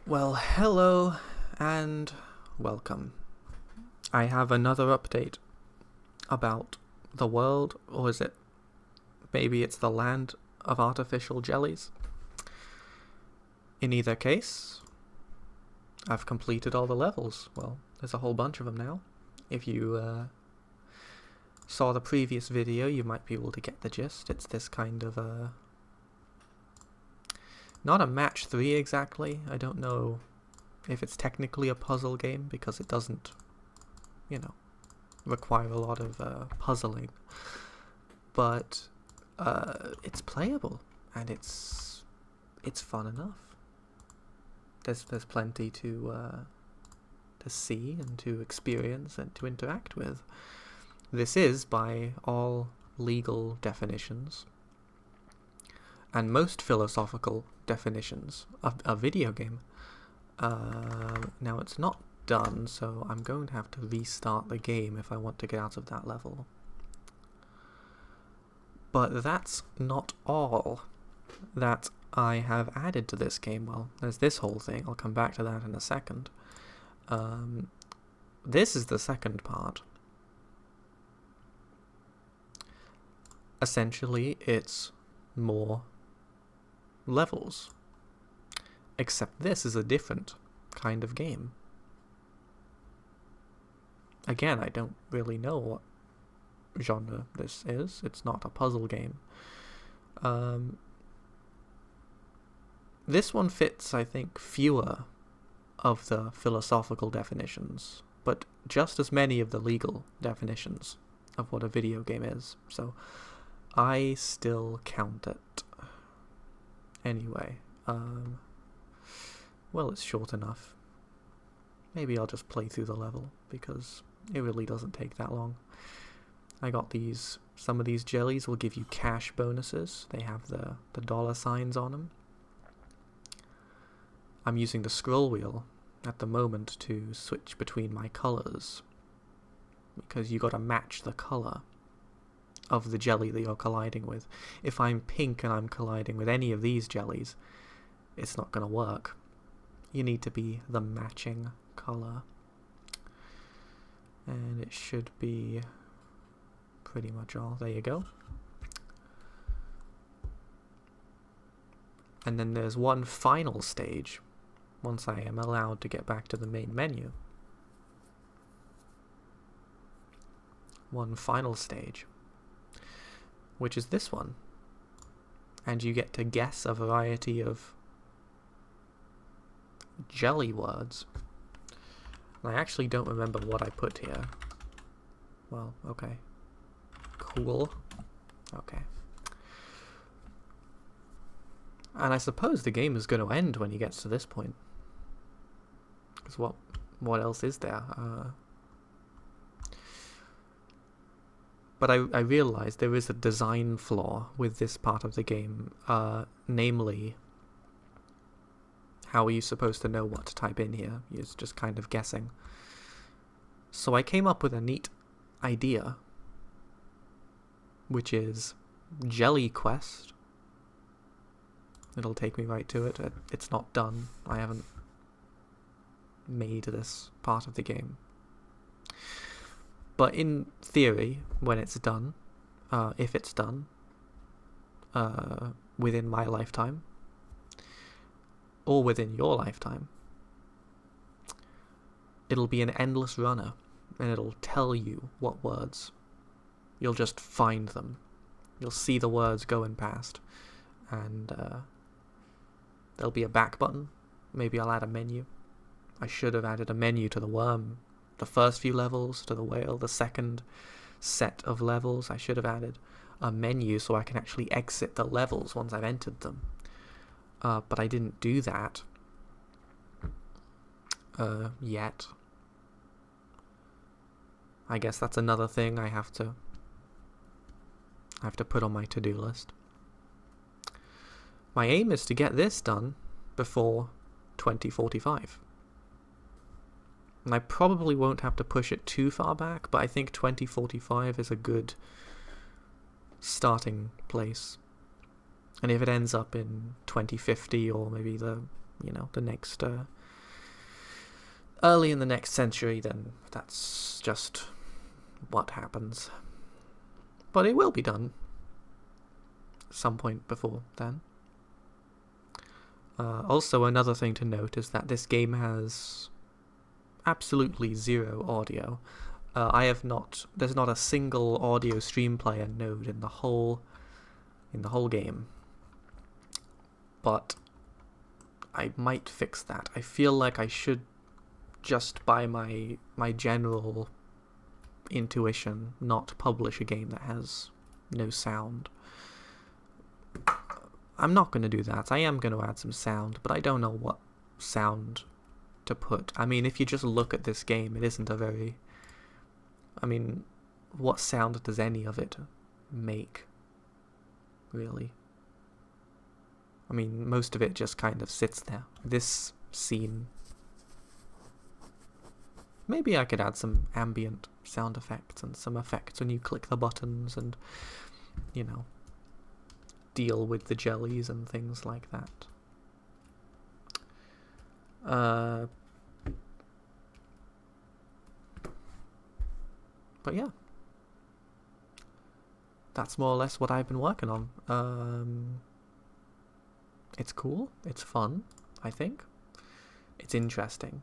Well, hello and welcome. I have another update about the world, or is it maybe it's the land of artificial jellies? In either case, I've completed all the levels. Well, there's a whole bunch of them now. If you saw the previous video, you might be able to get the gist. It's this kind of not a match 3 exactly. I don't know if it's technically a puzzle game because it doesn't, require a lot of puzzling. But it's playable and it's fun enough. There's plenty to see and to experience and to interact with. This is, by all legal definitions and most philosophical definitions, a video game. Now it's not done, so I'm going to have to restart the game if I want to get out of that level. But that's not all that I have added to this game. Well, there's this whole thing. I'll come back to that in a second. This is the second part. Essentially, it's more levels. Except this is a different kind of game. Again, I don't really know what genre this is. It's not a puzzle game. This one fits, I think, fewer of the philosophical definitions, but just as many of the legal definitions of what a video game is. So I still count it. Anyway, well, it's short enough. Maybe I'll just play through the level, because it really doesn't take that long. I got these, some of these jellies will give you cash bonuses. They have the dollar signs on them. I'm using the scroll wheel at the moment to switch between my colors, because you gotta match the color of the jelly that you're colliding with. If I'm pink and I'm colliding with any of these jellies, it's not gonna work. You need to be the matching color. And it should be pretty much all. There you go. And then there's one final stage once I am allowed to get back to the main menu. One final stage, which is this one. And you get to guess a variety of jelly words. I actually don't remember what I put here. Well, okay. Cool. Okay. And I suppose the game is going to end when he gets to this point. Because what else is there? But I realised there is a design flaw with this part of the game. Namely, how are you supposed to know what to type in here? It's just kind of guessing. So I came up with a neat idea, which is Jelly Quest. It'll take me right to it. It's not done. I haven't made this part of the game. But in theory, when it's done, if it's done, within my lifetime, or within your lifetime, it'll be an endless runner, and it'll tell you what words. You'll just find them. You'll see the words going past, and there'll be a back button. Maybe I'll add a menu. I should have added a menu to the worm. The first few levels, to the whale, the second set of levels, I should have added a menu so I can actually exit the levels once I've entered them. But I didn't do that yet. I guess that's another thing I have to put on my to-do list. My aim is to get this done before 2045. And I probably won't have to push it too far back, but I think 2045 is a good starting place. And if it ends up in 2050 or maybe the you know, the next early in the next century, then that's just what happens. But it will be done some point before then. Also, another thing to note is that this game has absolutely zero audio. There's not a single audio stream player node in the whole game. But I might fix that. I feel like I should, just by my general intuition, not publish a game that has no sound. I'm not going to do that. I am going to add some sound, but I don't know what sound to put. I mean, if you just look at this game, it isn't a very... I mean, what sound does any of it make, really? I mean, most of it just kind of sits there. This scene... Maybe I could add some ambient sound effects and some effects when you click the buttons and, you know, deal with the jellies and things like that. But yeah, that's more or less what I've been working on. It's cool, it's fun, I think. It's interesting.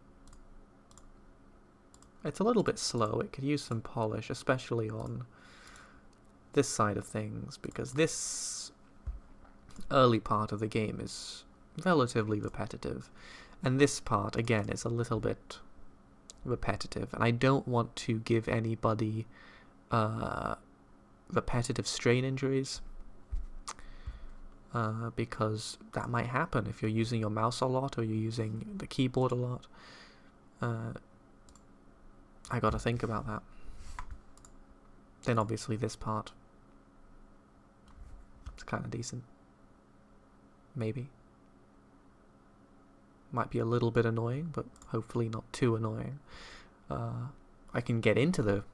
It's a little bit slow. It could use some polish, especially on this side of things, because this early part of the game is relatively repetitive, and this part, again, is a little bit repetitive, and I don't want to give anybody repetitive strain injuries, because that might happen if you're using your mouse a lot or you're using the keyboard a lot. I gotta think about that. Then obviously this part, it's kind of decent. Maybe. Might be a little bit annoying, but hopefully not too annoying. I can get into the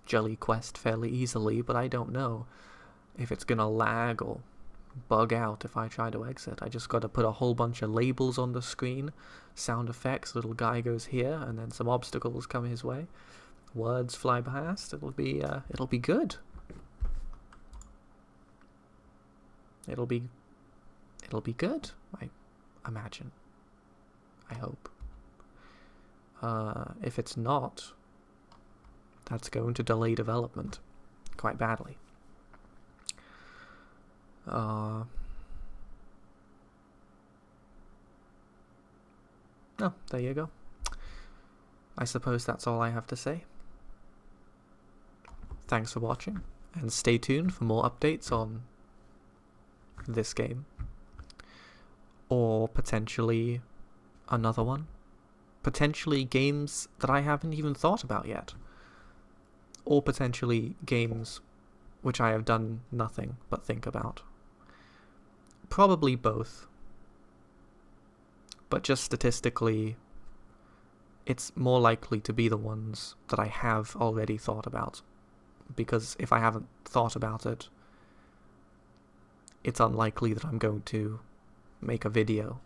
jelly quest fairly easily, but I don't know if it's gonna lag or bug out if I try to exit. I just gotta put a whole bunch of labels on the screen, sound effects, little guy goes here, and then some obstacles come his way. Words fly past. It'll be good. It'll be good, I imagine. I hope. If it's not, that's going to delay development quite badly. Oh, there you go. I suppose that's all I have to say. Thanks for watching, and stay tuned for more updates on this game. Or potentially another one. Potentially games that I haven't even thought about yet. Or potentially games which I have done nothing but think about. Probably both. But just statistically, it's more likely to be the ones that I have already thought about. Because if I haven't thought about it, it's unlikely that I'm going to make a video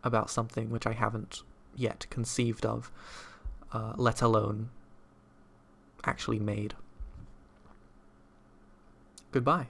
about something which I haven't yet conceived of, let alone actually made. Goodbye.